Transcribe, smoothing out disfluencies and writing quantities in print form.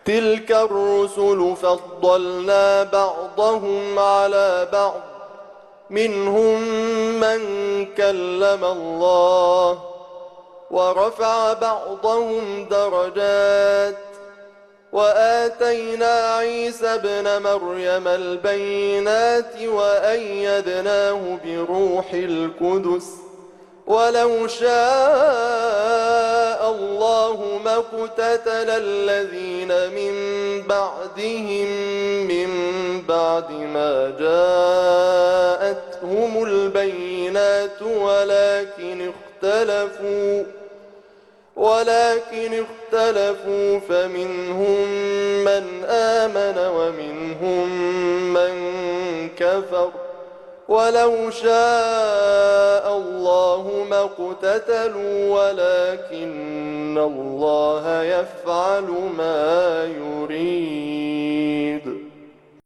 تلك الرسل فضلنا بعضهم على بعض منهم من كلم الله ورفع بعضهم درجات وآتينا عيسى ابن مريم البينات وأيدناه بروح القدس ولو شاء الله ما اقتتل الذين من بعدهم من بعد ما جاءتهم البينات ولكن اختلفوا فمنهم من آمن ومنهم من كفر ولو شاء الله ما اقتتلوا ولكن الله يفعل ما يريد.